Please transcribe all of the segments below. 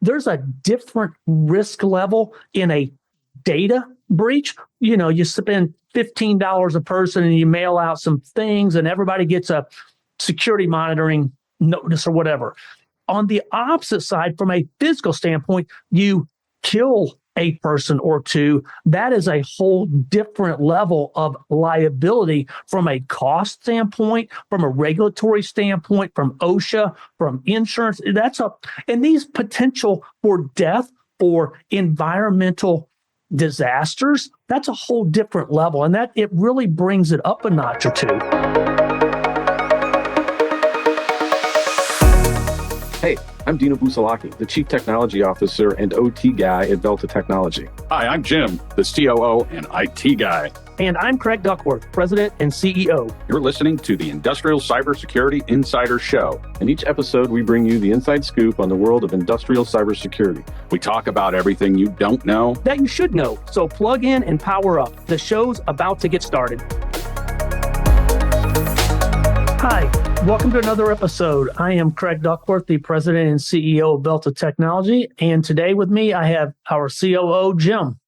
there's a different risk level in a data breach. You spend $15 a person and you mail out some things and everybody gets a security monitoring notice or whatever. On the opposite side, from a physical standpoint, you kill a person or two. That is a whole different level of liability from a cost standpoint, from a regulatory standpoint, from OSHA, from insurance. And these potential for death or environmental disasters, that's a whole different level. And that it really brings it up a notch or two. Hey, I'm Dino Busalaki, the Chief Technology Officer and OT guy at Velta Technology. Hi, I'm Jim, the COO and IT guy. And I'm Craig Duckworth, President and CEO. You're listening to the Industrial Cybersecurity Insider Show. In each episode, we bring you the inside scoop on the world of industrial cybersecurity. We talk about everything you don't know that you should know. So plug in and power up. The show's about to get started. Hi, welcome to another episode. I am Craig Duckworth, the President and CEO of Velta Technology. And today with me, I have our COO, Jim.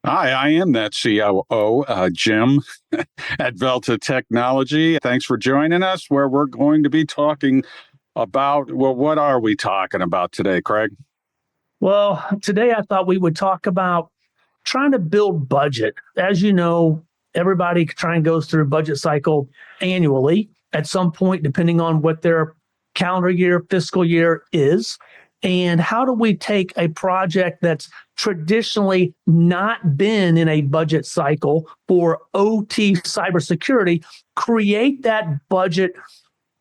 Hi, I am that COO, Jim, at Velta Technology. Thanks for joining us, where we're going to be talking about, what are we talking about today, Craig? Well, today I thought we would talk about trying to build budget. As you know, everybody goes through a budget cycle annually at some point, depending on what their calendar year, fiscal year is. And how do we take a project that's traditionally not been in a budget cycle for OT cybersecurity, create that budget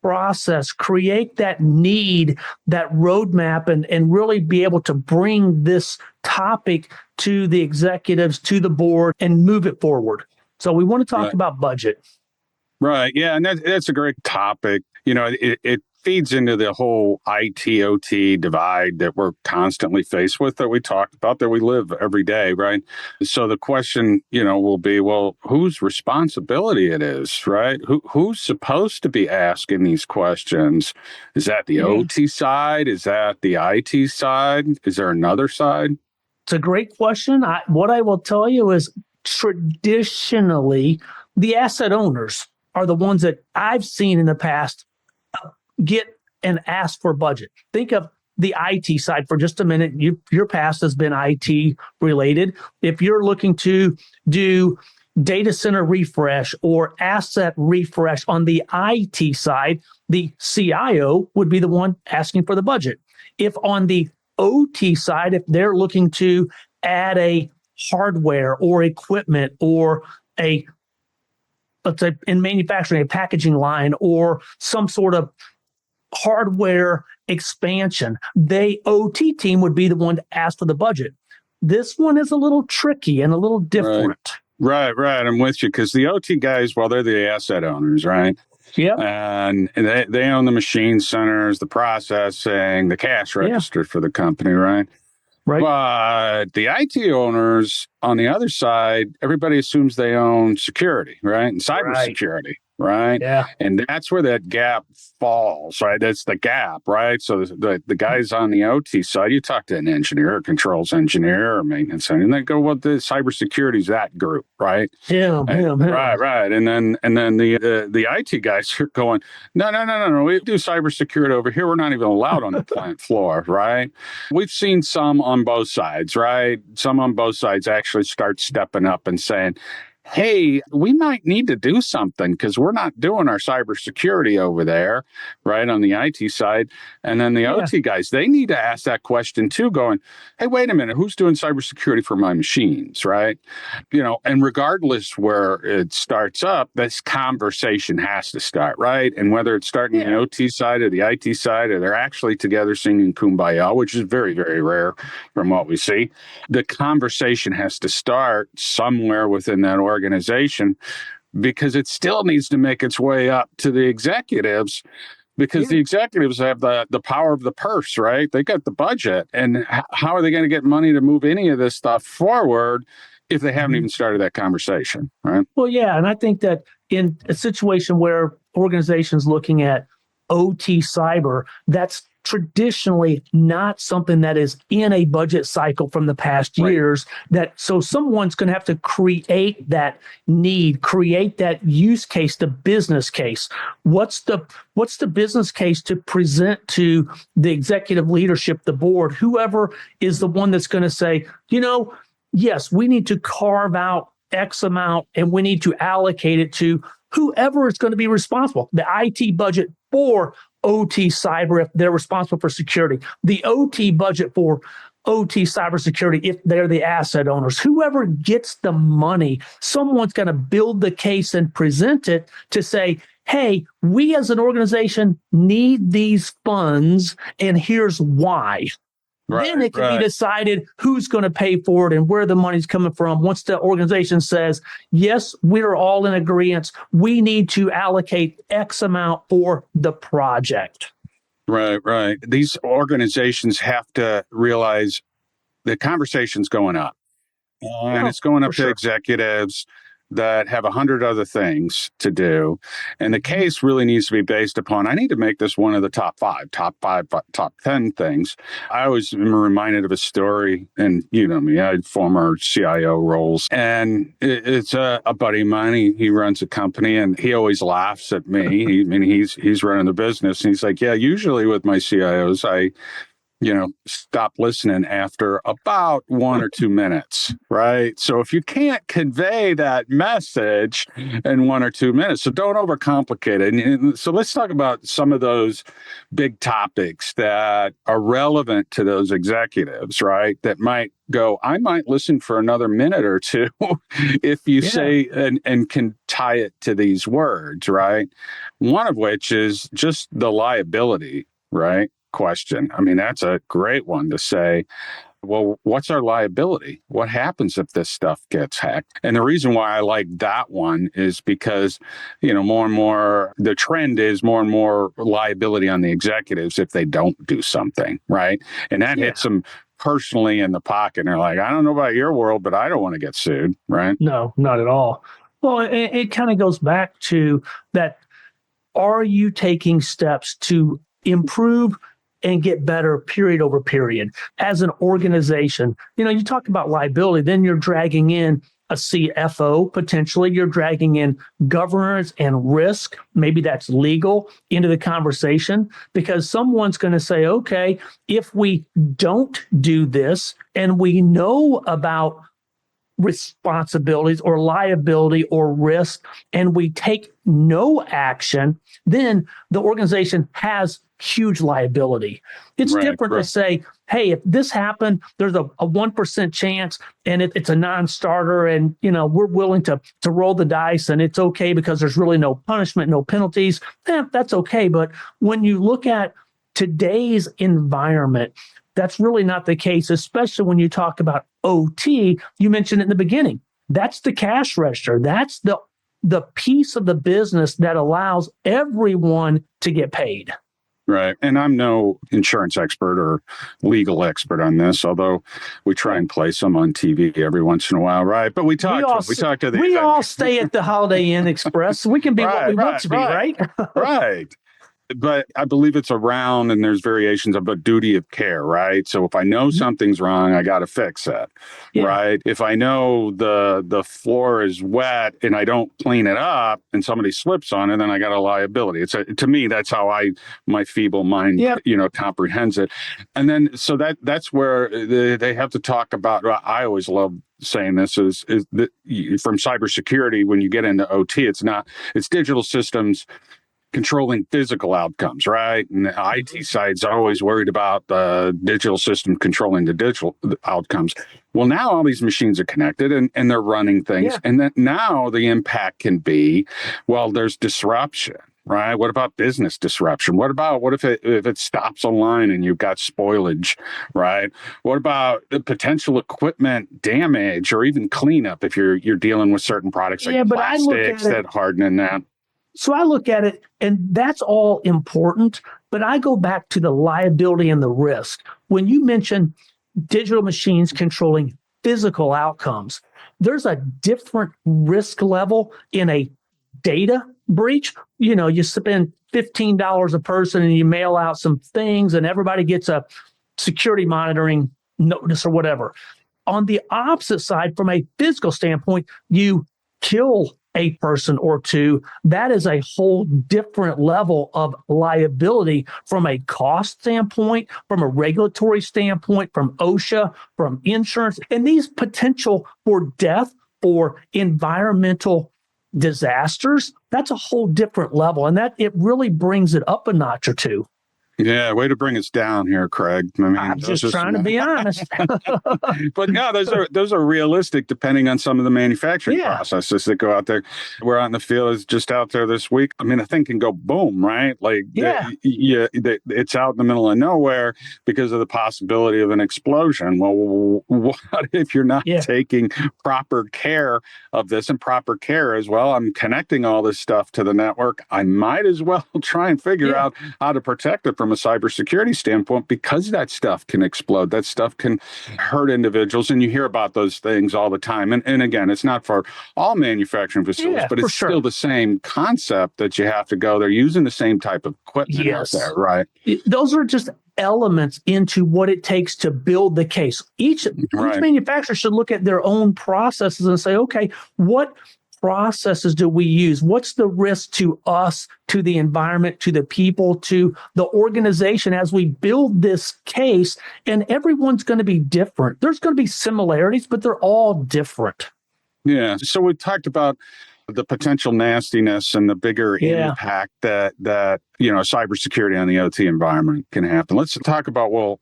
process, create that need, that roadmap, and really be able to bring this topic to the executives, to the board, and move it forward. So we want to talk about budget. Right. Yeah. And that's a great topic. It feeds into the whole IT-OT divide that we're constantly faced with, that we talk about, that we live every day, right? So the question, will be, well, whose responsibility it is, right? Who's supposed to be asking these questions? Is that the OT side? Is that the IT side? Is there another side? It's a great question. What I will tell you is traditionally, the asset owners are the ones that I've seen in the past get and ask for budget. Think of the IT side for just a minute. Your past has been IT related. If you're looking to do data center refresh or asset refresh on the IT side, the CIO would be the one asking for the budget. If on the OT side, if they're looking to add a hardware or equipment or let's say in manufacturing, a packaging line or some sort of hardware expansion, the OT team would be the one to ask for the budget. This one is a little tricky and a little different. Right. I'm with you, because the OT guys, well, they're the asset owners, right? Yeah. And they own the machine centers, the processing, the cash register for the company, right? Right. But the IT owners on the other side, everybody assumes they own security, right? And cybersecurity, right? Yeah. And that's where that gap falls, right? That's the gap, right? So the guys on the OT side, you talk to an engineer, a controls engineer, or maintenance engineer, and they go, well, the cybersecurity is that group, right? Yeah. Right. And then the IT guys are going, no. We do cybersecurity over here. We're not even allowed on the plant floor, right? We've seen some on both sides, right? Some on both sides actually start stepping up and saying, hey, we might need to do something because we're not doing our cybersecurity over there, right, on the IT side. And then the OT guys, they need to ask that question too, going, hey, wait a minute, who's doing cybersecurity for my machines, right? And regardless where it starts up, this conversation has to start, right? And whether it's starting the OT side or the IT side, or they're actually together singing Kumbaya, which is very, very rare from what we see, the conversation has to start somewhere within that organization, because it still needs to make its way up to the executives, because the executives have the power of the purse, right? They got the budget. And how are they going to get money to move any of this stuff forward if they haven't even started that conversation, right? Well, yeah. And I think that in a situation where organizations looking at OT cyber, that's traditionally not something that is in a budget cycle from the past years. So someone's going to have to create that need, create that use case, the business case. What's the business case to present to the executive leadership, the board, whoever is the one that's going to say, yes, we need to carve out X amount and we need to allocate it to whoever is going to be responsible, the IT budget for OT cyber if they're responsible for security, the OT budget for OT cybersecurity if they're the asset owners. Whoever gets the money, someone's going to build the case and present it to say, hey, we as an organization need these funds and here's why. Then it can be decided who's going to pay for it and where the money's coming from. Once the organization says, yes, we're all in agreement, we need to allocate X amount for the project. Right. These organizations have to realize the conversation's going up. And it's going up to executives that have 100 other things to do. And the case really needs to be based upon, I need to make this one of the top 10 things. I always am reminded of a story, and you know me, I had former CIO roles, and it's a buddy of mine. He runs a company, and he always laughs at me. He's running the business, and he's like, yeah, usually with my CIOs, I stop listening after about 1 or 2 minutes, right? So if you can't convey that message in 1 or 2 minutes, so don't overcomplicate it. And so let's talk about some of those big topics that are relevant to those executives, right? That might go, I might listen for another minute or two if you say and can tie it to these words, right? One of which is just the liability, right? Question. I mean, that's a great one to say, well, what's our liability? What happens if this stuff gets hacked? And the reason why I like that one is because, more and more, the trend is more and more liability on the executives if they don't do something, right? And that hits them personally in the pocket. And they're like, I don't know about your world, but I don't want to get sued, right? No, not at all. Well, it kind of goes back to that. Are you taking steps to improve and get better period over period as an organization? You talk about liability, then you're dragging in a CFO, potentially you're dragging in governance and risk. Maybe that's legal into the conversation, because someone's going to say, okay, if we don't do this and we know about responsibilities or liability or risk and we take no action, then the organization has huge liability. It's different to say, hey, if this happened, there's a 1% chance and it's a non-starter, and we're willing to roll the dice and it's okay because there's really no punishment, no penalties. That's okay. But when you look at today's environment, that's really not the case, especially when you talk about OT. You mentioned it in the beginning. That's the cash register. That's the piece of the business that allows everyone to get paid. Right. And I'm no insurance expert or legal expert on this, although we try and play some on TV every once in a while, right? But we talk to the... We all stay at the Holiday Inn Express. We can be what we want to be, right? Right. But I believe it's around, and there's variations of a duty of care, right? So if I know something's wrong, I got to fix it, right? If I know the floor is wet and I don't clean it up and somebody slips on it, then I got a liability. To me, that's how my feeble mind, comprehends it. And then, so that's where they have to talk about, I always love saying this is that from cybersecurity, when you get into OT, it's digital systems controlling physical outcomes, right? And the IT side's always worried about the digital system controlling the digital outcomes. Well, now all these machines are connected and they're running things. Yeah. And then now the impact can be, well, there's disruption, right? What about business disruption? What if it stops a line and you've got spoilage, right? What about the potential equipment damage or even cleanup if you're dealing with certain products like plastics that harden in that? So I look at it, and that's all important, but I go back to the liability and the risk. When you mention digital machines controlling physical outcomes, there's a different risk level in a data breach, you spend $15 a person and you mail out some things and everybody gets a security monitoring notice or whatever. On the opposite side, from a physical standpoint, you kill a person or two. That is a whole different level of liability from a cost standpoint, from a regulatory standpoint, from OSHA, from insurance, and these potential for death or environmental disasters. That's a whole different level, and that it really brings it up a notch or two. Yeah, way to bring us down here, Craig. I mean, I'm just trying to be honest. But no, those are realistic depending on some of the manufacturing processes that go out there. We're out in the field, is just out there this week. I mean, a thing can go boom, right? Like, it's out in the middle of nowhere because of the possibility of an explosion. Well, what if you're not taking proper care of this? And proper care as well, I'm connecting all this stuff to the network. I might as well try and figure out how to protect it from a cybersecurity standpoint, because that stuff can explode. That stuff can hurt individuals. And you hear about those things all the time. And again, it's not for all manufacturing facilities, but it's still the same concept that you have to go. They're using the same type of equipment out there, right? Those are just elements into what it takes to build the case. Each manufacturer should look at their own processes and say, okay, what processes do we use? What's the risk to us, to the environment, to the people, to the organization as we build this case? And everyone's going to be different. There's going to be similarities, but they're all different. Yeah. So we talked about the potential nastiness and the bigger impact that cybersecurity on the OT environment can happen. Let's talk about,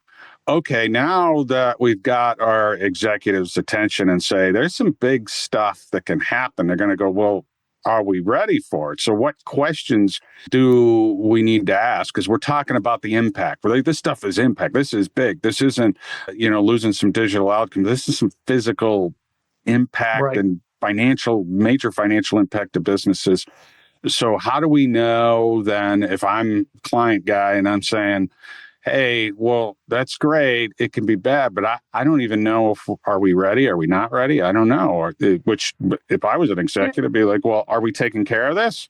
okay, now that we've got our executives' attention and say there's some big stuff that can happen, they're going to go, well, are we ready for it? So what questions do we need to ask? Because we're talking about the impact. This stuff is impact. This is big. This isn't, losing some digital outcome. This is some physical impact and major financial impact to businesses. So how do we know then, if I'm a client guy and I'm saying, hey, well, that's great, it can be bad, but I don't even know are we ready? Are we not ready? I don't know. Which, if I was an executive, be like, well, are we taking care of this?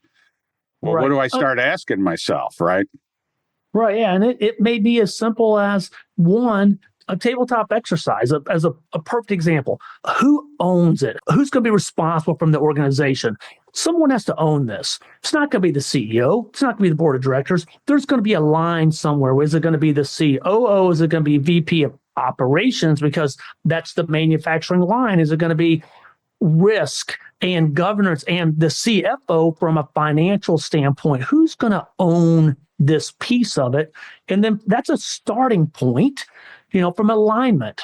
Well, what do I start asking myself, right? Right, yeah. And it may be as simple as a tabletop exercise as a perfect example. Who owns it? Who's going to be responsible from the organization? Someone has to own this. It's not going to be the CEO. It's not going to be the board of directors. There's going to be a line somewhere. Is it going to be the COO? Is it going to be VP of operations? Because that's the manufacturing line. Is it going to be risk and governance and the CFO from a financial standpoint? Who's going to own this piece of it? And then that's a starting point, from alignment.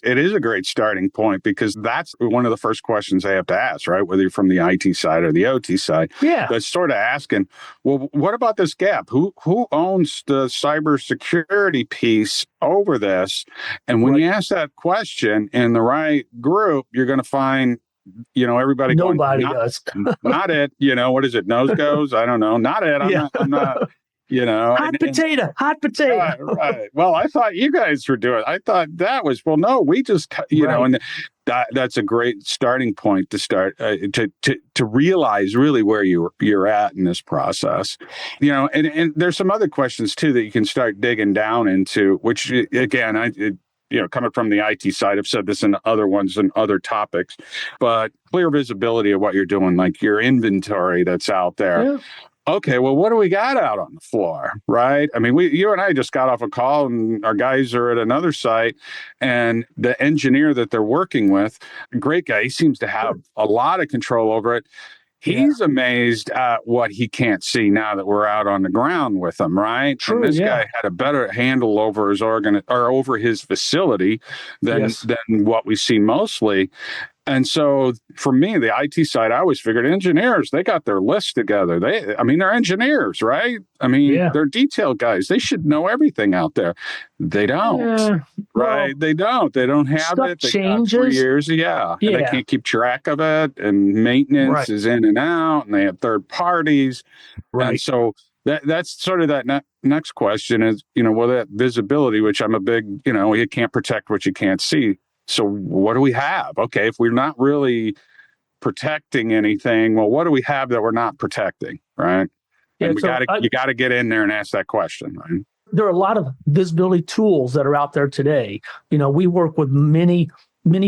It is a great starting point, because that's one of the first questions they have to ask, right? Whether you're from the IT side or the OT side. Yeah. That's sort of asking, well, what about this gap? Who owns the cybersecurity piece over this? And when you ask that question in the right group, you're going to find, everybody Nobody going, does. Not it. What is it? Nose goes? I don't know. Not it. I'm not. Hot potato. Right. Well, I thought you guys were doing. I thought that was. Well, no, we just, and that's a great starting point to start to realize really where you're at in this process. And there's some other questions too that you can start digging down into. Which again, coming from the IT side, I've said this in other ones and other topics, but clear visibility of what you're doing, like your inventory that's out there. Yeah. Okay, well, what do we got out on the floor, right? I mean, you and I just got off a call, and our guys are at another site, and the engineer that they're working with, great guy, he seems to have a lot of control over it. He's amazed at what he can't see now that we're out on the ground with him, right? True, and this guy had a better handle over his over his facility than what we see mostly. And so for me, the IT side, I always figured engineers, they got their list together. They're engineers, right? They're detail guys. They should know everything out there. They don't, right? They don't. They don't have it. They got 3 years. And they can't keep track of it. And maintenance is in and out, and they have third parties. Right. And so that's sort of that next question is, that visibility, which I'm a big, you can't protect what you can't see. So what do we have? Okay, if we're not really protecting anything. Well, what do we have that we're not protecting, right? And you got to get in there and ask that question, right? There are a lot of visibility tools that are out there today. We work with many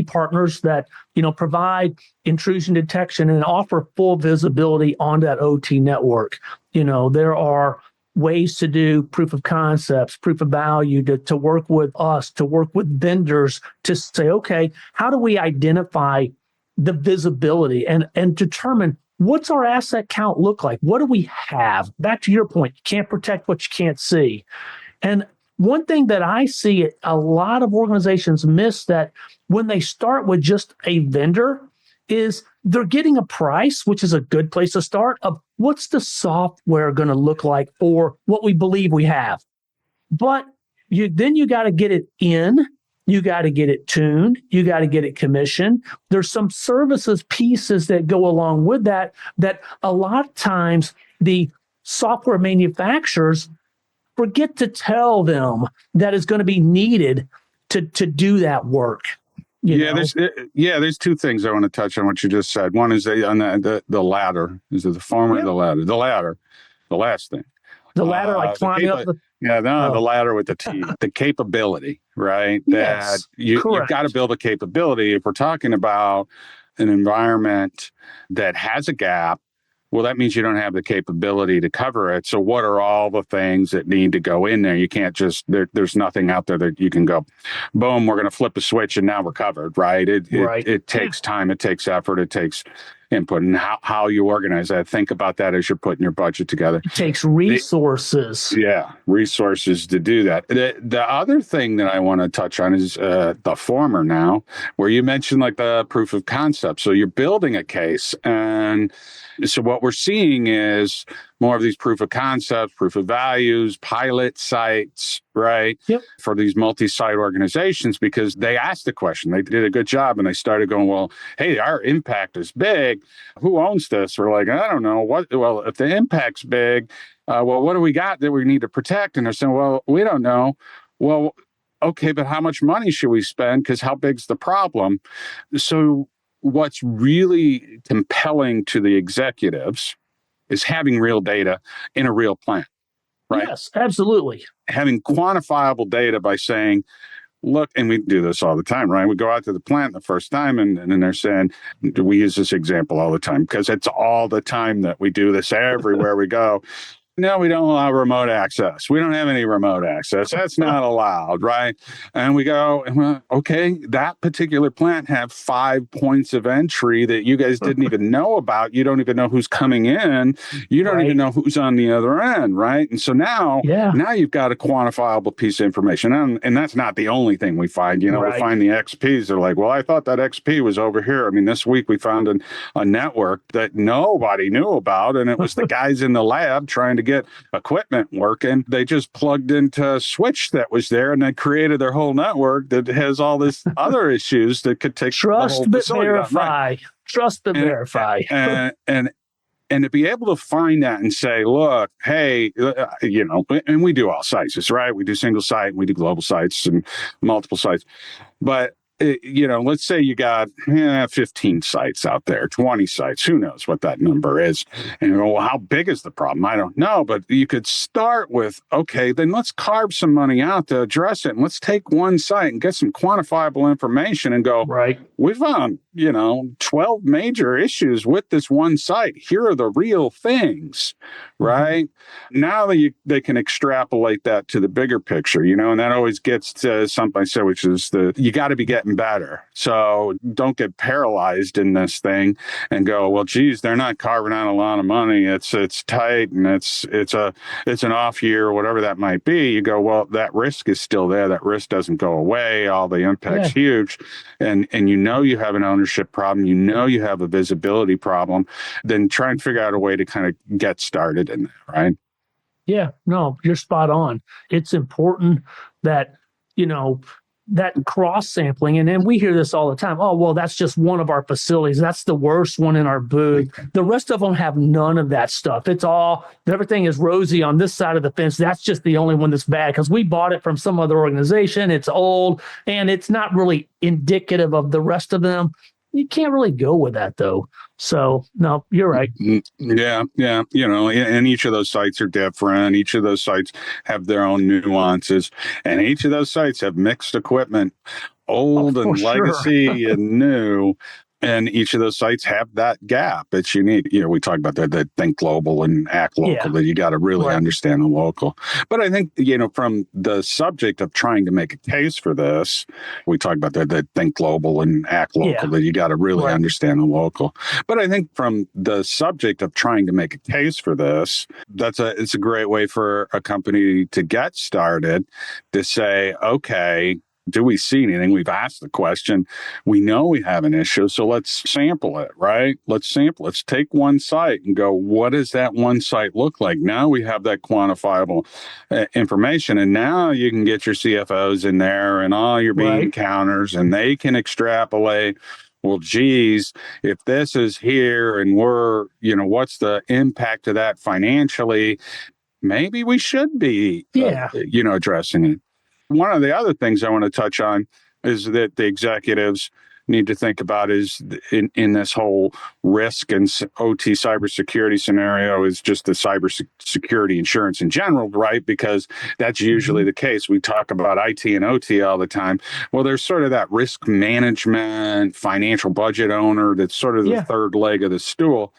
partners that, provide intrusion detection and offer full visibility on that OT network. There are ways to do proof of concepts, proof of value, to work with us, to work with vendors to say, okay, how do we identify the visibility and determine what's our asset count look like? What do we have? Back to your point, you can't protect what you can't see. And one thing that I see a lot of organizations miss, that when they start with just a vendor, is they're getting a price, which is a good place to start, of what's the software going to look like for what we believe we have. But you got to get it in, you got to get it tuned, you got to get it commissioned. There's some services pieces that go along with that a lot of times the software manufacturers forget to tell them that is going to be needed to do that work. There's two things I want to touch on what you just said. One is on the ladder. Is it the former or the ladder? The ladder. The last thing. The ladder, like climbing up the... the ladder with the T. The capability, right? Yes, that you've got to build a capability. If we're talking about an environment that has a gap, well, that means you don't have the capability to cover it. So what are all the things that need to go in there? You can't just, there's nothing out there that you can go, boom, we're going to flip a switch and now we're covered, right? It takes time, it takes effort, it takes input, and how you organize that. Think about that as you're putting your budget together. It takes resources. Resources to do that. The other thing that I want to touch on is the former now, where you mentioned like the proof of concept. So you're building a case, and so what we're seeing is more of these proof of concepts, proof of values, pilot sites, right? Yep. For these multi-site organizations, because they asked the question, they did a good job, and they started going, well, hey, our impact is big. Who owns this? We're like, I don't know. Well, if the impact's big, what do we got that we need to protect? And they're saying, well, we don't know. Well, okay, but how much money should we spend? Because how big's the problem? So what's really compelling to the executives is having real data in a real plant, right? Yes, absolutely. Having quantifiable data by saying, look, and we do this all the time, right? We go out to the plant the first time and then they're saying, we use this example all the time because it's all the time that we do this everywhere we go. No, we don't allow remote access. We don't have any remote access. That's not allowed, right? And we go, okay, that particular plant have 5 points of entry that you guys didn't even know about. You don't even know who's coming in. You don't even know who's on the other end, right? And so now you've got a quantifiable piece of information. And that's not the only thing we find. We find the XPs. They're like, well, I thought that XP was over here. I mean, this week we found a network that nobody knew about, and it was the guys in the lab trying to get equipment working. They just plugged into a switch that was there, and they created their whole network that has all this other issues that could take trust but verify. Right. Trust but verify. And to be able to find that and say, look, hey, and we do all sites, right? We do single site, we do global sites and multiple sites, but let's say you got 15 sites out there, 20 sites, who knows what that number is. And well, how big is the problem? I don't know, but you could start with, okay, then let's carve some money out to address it. And let's take one site and get some quantifiable information and go, we found, 12 major issues with this one site. Here are the real things, right? Now they can extrapolate that to the bigger picture, and that always gets to something I said, which is you got to be getting better. So don't get paralyzed in this thing and go, well, geez, they're not carving out a lot of money. It's tight and it's an off year or whatever that might be. You go, well, that risk is still there. That risk doesn't go away. All the impact's huge. And you have an ownership problem. You have a visibility problem. Then try and figure out a way to kind of get started in that, right? Yeah, no, you're spot on. It's important that, that cross sampling. And then we hear this all the time. Oh, well, that's just one of our facilities. That's the worst one in our booth. The rest of them have none of that stuff. Everything is rosy on this side of the fence. That's just the only one that's bad because we bought it from some other organization. It's old and it's not really indicative of the rest of them. you can't really go with that though. So no, you're right. Yeah. And each of those sites are different. Each of those sites have their own nuances, and each of those sites have mixed equipment, old For and sure. legacy and new. And each of those sites have that gap. It's unique. We talk about that think global and act local, Yeah. that you got to really Right. understand the local. But I think, from the subject of trying to make a case for this, we talk about that think global and act local, Yeah. that you got to really Right. understand the local. But I think from the subject of trying to make a case for this, it's a great way for a company to get started, to say, okay, do we see anything? We've asked the question. We know we have an issue, so let's sample it, right? Let's sample. Let's take one site and go, what does that one site look like? Now we have that quantifiable information, and now you can get your CFOs in there and all your bean Right. counters, and they can extrapolate. Well, geez, if this is here and we're, what's the impact of that financially? Maybe we should be, Yeah. addressing it. One of the other things I want to touch on is that the executives need to think about is in this whole risk and OT cybersecurity scenario is just the cybersecurity insurance in general, right? Because that's usually the case. We talk about IT and OT all the time. Well, there's sort of that risk management, financial budget owner that's sort of the third leg of the stool.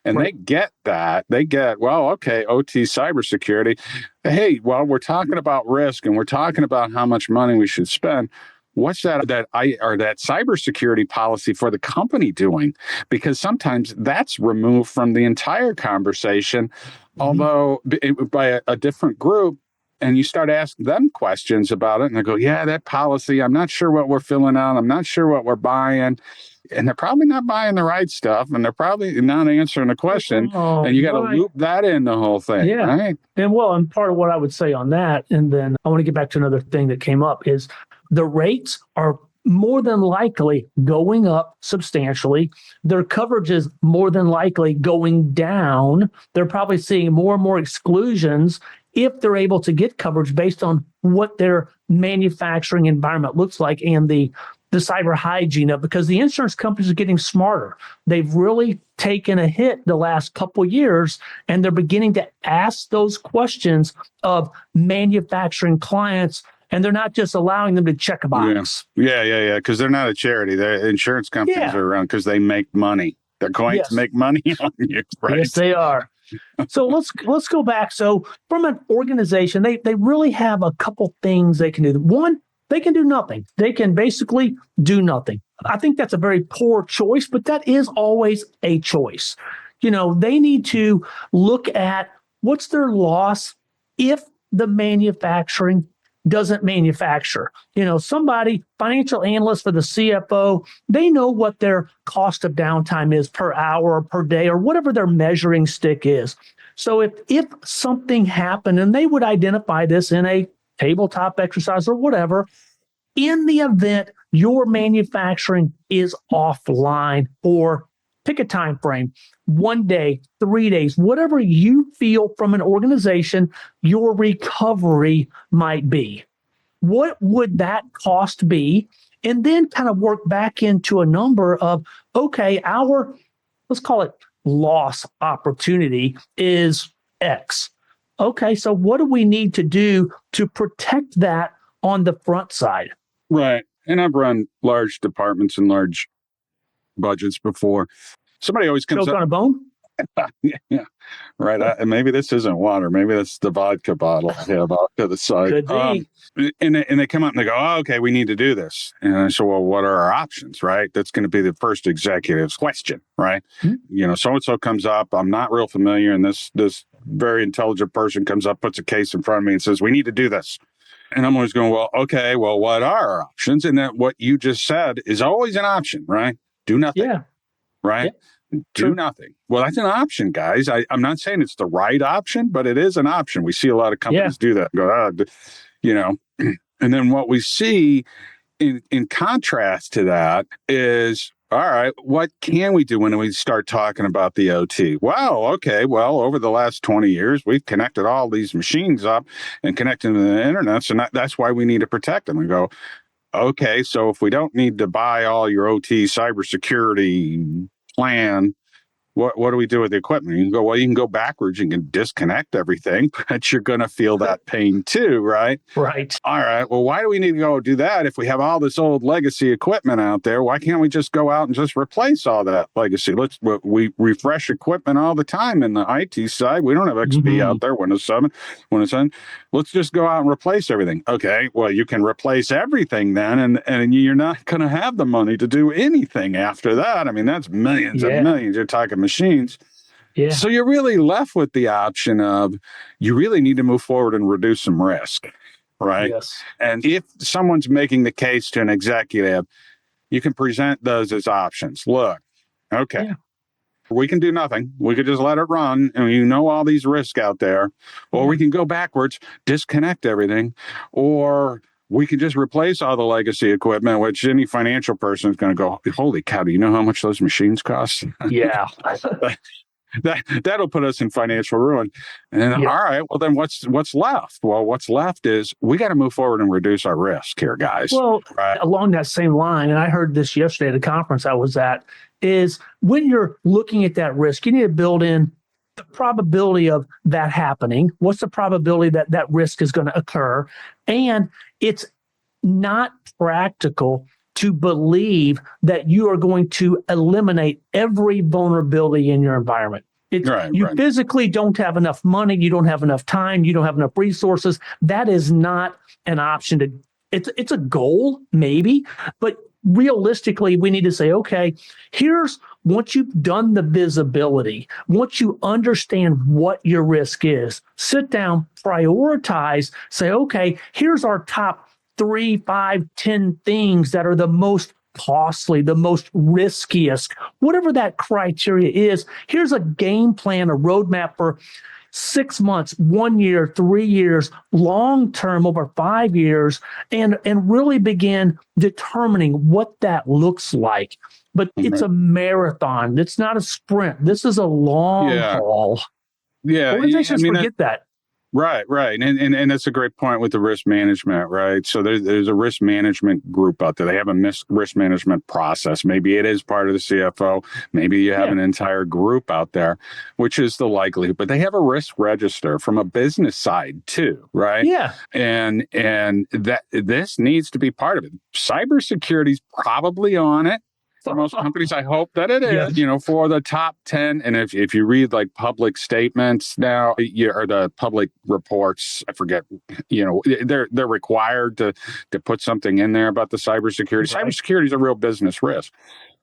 And they get that. They get, well, okay, OT cybersecurity. Hey, well, we're talking about risk and we're talking about how much money we should spend. What's that cybersecurity policy for the company doing? Because sometimes that's removed from the entire conversation, although by a different group. And you start asking them questions about it, and they go, yeah, that policy, I'm not sure what we're filling out. I'm not sure what we're buying. And they're probably not buying the right stuff, and they're probably not answering the question. And you got to loop that in the whole thing, right? And part of what I would say on that, and then I want to get back to another thing that came up, is the rates are more than likely going up substantially. Their coverage is more than likely going down. They're probably seeing more and more exclusions if they're able to get coverage based on what their manufacturing environment looks like and the cyber hygiene of, because the insurance companies are getting smarter. They've really taken a hit the last couple of years, and they're beginning to ask those questions of manufacturing clients, and they're not just allowing them to check a box. Yeah. Because they're not a charity. The insurance companies are around because they make money. They're going to make money on you, right? Yes, they are. So let's go back. So from an organization, they really have a couple things they can do. One, they can do nothing. They can basically do nothing. I think that's a very poor choice, but that is always a choice. They need to look at what's their loss if the manufacturing doesn't manufacture. Somebody, financial analyst for the CFO, they know what their cost of downtime is per hour or per day or whatever their measuring stick is. So if something happened, and they would identify this in a tabletop exercise or whatever, in the event your manufacturing is offline, or pick a time frame, 1 day, 3 days, whatever you feel from an organization your recovery might be. What would that cost be? And then kind of work back into a number of, okay, let's call it loss opportunity is X. Okay, so what do we need to do to protect that on the front side? Right. And I've run large departments and large budgets before. Somebody always comes up on a bone. Yeah. Right. Maybe this isn't water. Maybe that's the vodka bottle I have off to the side. Could be. And they come up and they go, oh, okay, we need to do this. And I say, well, what are our options? Right. That's going to be the first executive's question. Right. Mm-hmm. So-and-so comes up. I'm not real familiar. And this very intelligent person comes up, puts a case in front of me and says, we need to do this. And I'm always going, well, okay, well, what are our options? And then what you just said is always an option, right? Do nothing. Yeah. Right. Yeah. Do nothing. Well, that's an option, guys. I'm not saying it's the right option, but it is an option. We see a lot of companies do that. Go, and then what we see in contrast to that is, all right, what can we do when we start talking about the OT? Well, okay, over the last 20 years, we've connected all these machines up and connected to the internet. So that's why we need to protect them. We go, okay, so if we don't need to buy all your OT cybersecurity plan, what do we do with the equipment? You can go, well, you can go backwards. You can disconnect everything, but you're going to feel that pain too, right? Right. All right. Well, why do we need to go do that if we have all this old legacy equipment out there? Why can't we just go out and just replace all that legacy? We refresh equipment all the time in the IT side. We don't have XP out there, Windows 7, Windows 10. Let's just go out and replace everything. Okay. Well, you can replace everything then, and you're not going to have the money to do anything after that. I mean, that's millions and millions. You're talking machines. Yeah. So you're really left with the option of you really need to move forward and reduce some risk, right? Yes. And if someone's making the case to an executive, you can present those as options. Look, okay, we can do nothing. We could just let it run, and you know all these risks out there. Or we can go backwards, disconnect everything, or we can just replace all the legacy equipment, which any financial person is going to go, holy cow, do you know how much those machines cost? Yeah. That'll put us in financial ruin. And all right, well then what's left? Well, what's left is we got to move forward and reduce our risk here, guys. Well, along that same line, and I heard this yesterday at a conference I was at, is when you're looking at that risk, you need to build in the probability of that happening. What's the probability that that risk is going to occur? And it's not practical to believe that you are going to eliminate every vulnerability in your environment. You physically don't have enough money, you don't have enough time, you don't have enough resources. That is not an option. It's a goal, maybe, but realistically, we need to say, okay, here's once you've done the visibility, once you understand what your risk is, sit down, prioritize, say, okay, here's our top 3, 5, 10 things that are the most costly, the most riskiest, whatever that criteria is. Here's a game plan, a roadmap for 6 months, 1 year, 3 years, long term, over 5 years, and really begin determining what that looks like. But it's a marathon. It's not a sprint. This is a long haul. Yeah. Organizations forget that. Right. And that's a great point with the risk management, right? So there's a risk management group out there. They have a risk management process. Maybe it is part of the CFO. Maybe you have an entire group out there, which is the likelihood. But they have a risk register from a business side too, right? Yeah. And that this needs to be part of it. Cybersecurity is probably on it. For most companies, I hope that it is, for the top 10. And if you read like public statements now, or the public reports, I forget, they're required to put something in there about the cybersecurity. Right. Cybersecurity is a real business risk.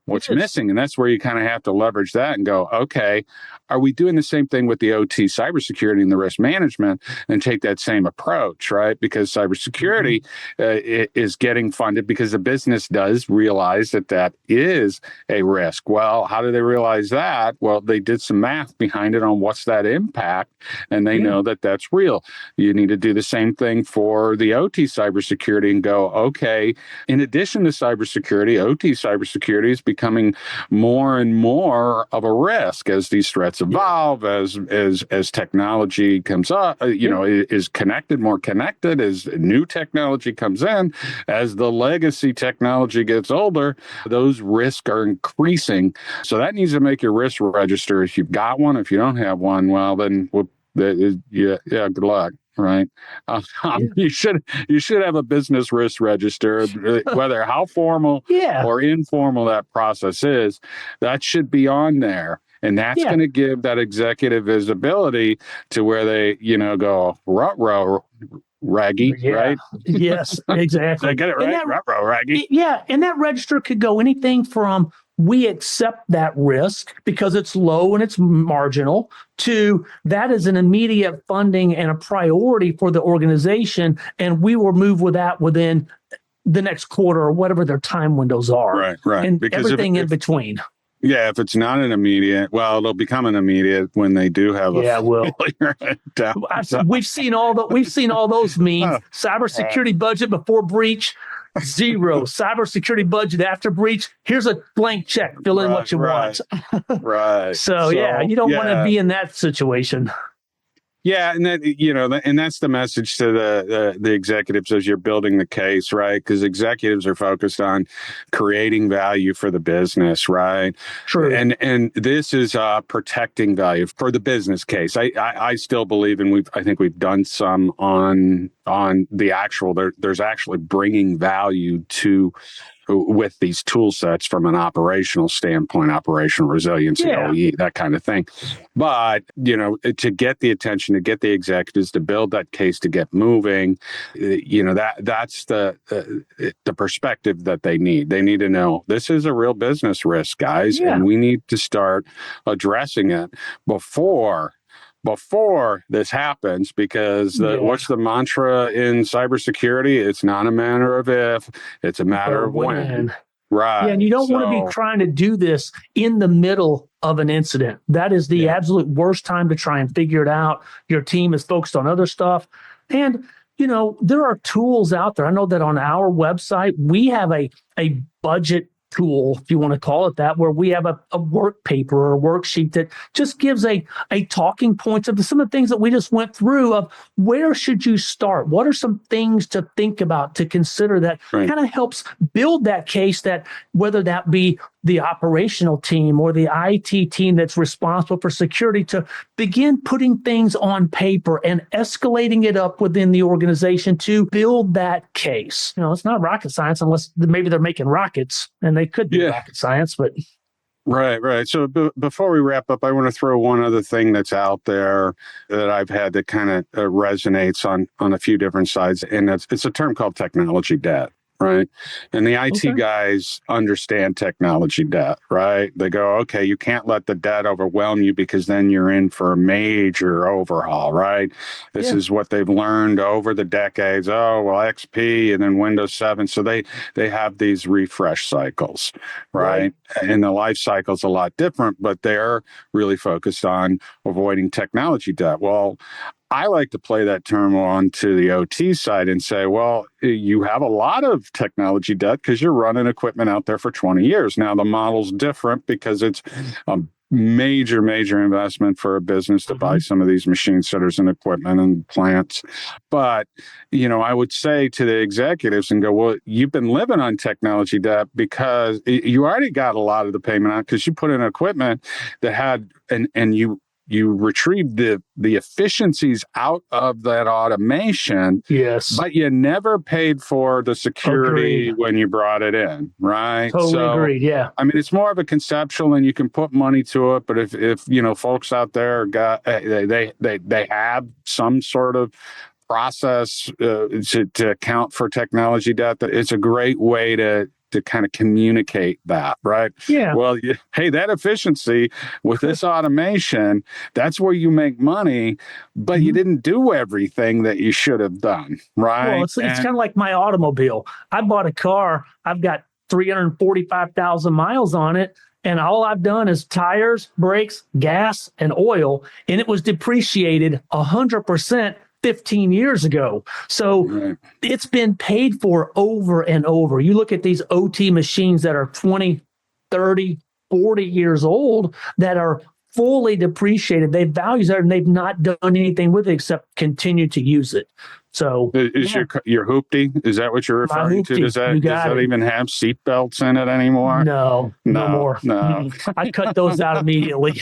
What's missing, and that's where you kind of have to leverage that and go, okay, are we doing the same thing with the OT cybersecurity and the risk management and take that same approach, right? Because cybersecurity is getting funded because the business does realize that is a risk. Well, how do they realize that? Well, they did some math behind it on what's that impact, and they know that that's real. You need to do the same thing for the OT cybersecurity and go, okay, in addition to cybersecurity, OT cybersecurity is becoming more and more of a risk as these threats evolve, as technology comes up, is more connected, as new technology comes in, as the legacy technology gets older, those risks are increasing. So that needs to make your risk register. If you've got one, if you don't have one, well, then good luck. Right. You should have a business risk register, whether how formal or informal that process is, that should be on there. And that's going to give that executive visibility to where they, go, ruh-roh, raggy, right? Yes, exactly. I get it right, ruh-roh, raggy. Yeah, and that register could go anything from we accept that risk because it's low and it's marginal to that is an immediate funding and a priority for the organization, and we will move with that within the next quarter or whatever their time windows are. Right. And because everything in between. Yeah, if it's not an immediate, well, it'll become an immediate when they do have a failure. We've seen all those memes. Cybersecurity budget before breach, 0. Cybersecurity budget after breach. Here's a blank check. Fill in what you want. Right. So you don't want to be in that situation. Yeah, and that and that's the message to the executives as you're building the case, right? Because executives are focused on creating value for the business, right? True. And this is protecting value for the business case. I still believe, and I think we've done some on the actual. There's actually bringing value to with these tool sets from an operational standpoint, operational resiliency, Yeah. OE, that kind of thing. But, to get the attention, to get the executives to build that case, to get moving, that's the perspective that they need. They need to know this is a real business risk, guys, Yeah. and we need to start addressing it before this happens, because what's the mantra in cybersecurity? It's not a matter of if, it's a matter of when. Right. Yeah, and you don't want to be trying to do this in the middle of an incident. That is the absolute worst time to try and figure it out. Your team is focused on other stuff. And, there are tools out there. I know that on our website, we have a budget tool, if you want to call it that, where we have a work paper or a worksheet that just gives a talking points of some of the things that we just went through of where should you start? What are some things to think about, to consider that kind of helps build that case, that whether that be the operational team or the IT team that's responsible for security, to begin putting things on paper and escalating it up within the organization to build that case. It's not rocket science, unless maybe they're making rockets, and they could be rocket science, but. Right. So before we wrap up, I want to throw one other thing that's out there that I've had that kind of resonates on a few different sides, and it's a term called technology debt. Right. And the IT guys understand technology debt, right? They go, okay, you can't let the debt overwhelm you, because then you're in for a major overhaul, right? This is what they've learned over the decades. Oh, well, XP and then Windows 7. So they have these refresh cycles, right? And the life cycle is a lot different, but they're really focused on avoiding technology debt. Well, I like to play that term on to the OT side and say, well, you have a lot of technology debt because you're running equipment out there for 20 years. Now, the model's different because it's a major investment for a business to buy some of these machine setters and equipment and plants. But, I would say to the executives and go, well, you've been living on technology debt because you already got a lot of the payment out because you put in equipment that had, and you retrieved the efficiencies out of that automation. Yes. But you never paid for the security when you brought it in, right? Totally agreed. Yeah. I mean, it's more of a conceptual, and you can put money to it. But if folks out there got they have some sort of process to account for technology debt, that it's a great way to kind of communicate that, right? Yeah. Well, hey, that efficiency with this automation, that's where you make money, but you didn't do everything that you should have done, right? Well, it's kind of like my automobile. I bought a car. I've got 345,000 miles on it, and all I've done is tires, brakes, gas, and oil, and it was depreciated 100% 15 years ago. So it's been paid for over and over. You look at these OT machines that are 20, 30, 40 years old that are fully depreciated. They values there, and they've not done anything with it except continue to use it. So is your hoopty? Is that what you're referring to? Does that even have seat belts in it anymore? No more. No. I cut those out immediately.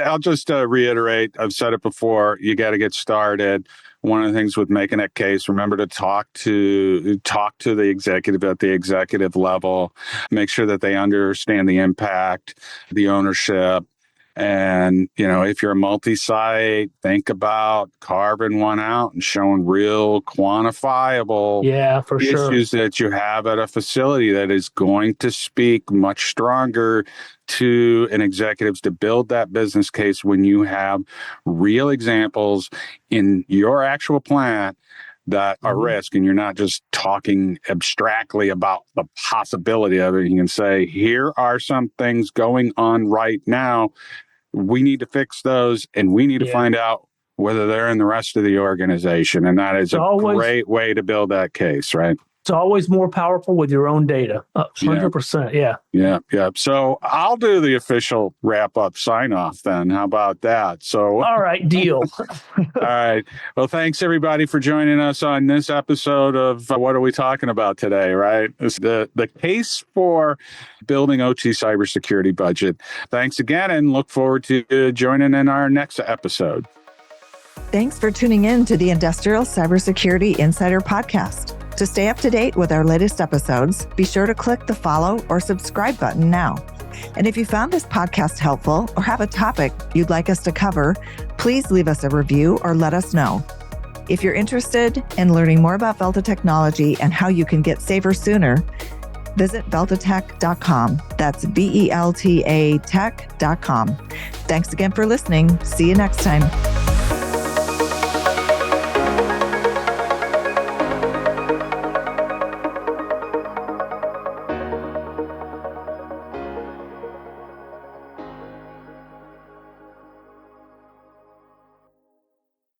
I'll just reiterate. I've said it before. You got to get started. One of the things with making that case, remember to talk to the executive at the executive level. Make sure that they understand the impact, the ownership. And, if you're a multi-site, think about carving one out and showing real quantifiable issues that you have at a facility that is going to speak much stronger to an executives to build that business case when you have real examples in your actual plant that are risk, and you're not just talking abstractly about the possibility of it. You can say, here are some things going on right now. We need to fix those, and we need to find out whether they're in the rest of the organization. And that is a great way to build that case, right? It's always more powerful with your own data. 100%. Yeah. Yeah. So I'll do the official wrap up sign off then. How about that? So, All right. Deal. all right. Well, thanks everybody for joining us on this episode of What Are We Talking About Today, right? It's the case for building OT cybersecurity budget. Thanks again and look forward to joining in our next episode. Thanks for tuning in to the Industrial Cybersecurity Insider Podcast. To stay up to date with our latest episodes, be sure to click the follow or subscribe button now. And if you found this podcast helpful or have a topic you'd like us to cover, please leave us a review or let us know. If you're interested in learning more about Velta technology and how you can get safer sooner, visit veltatech.com. That's VELTA tech.com. Thanks again for listening. See you next time.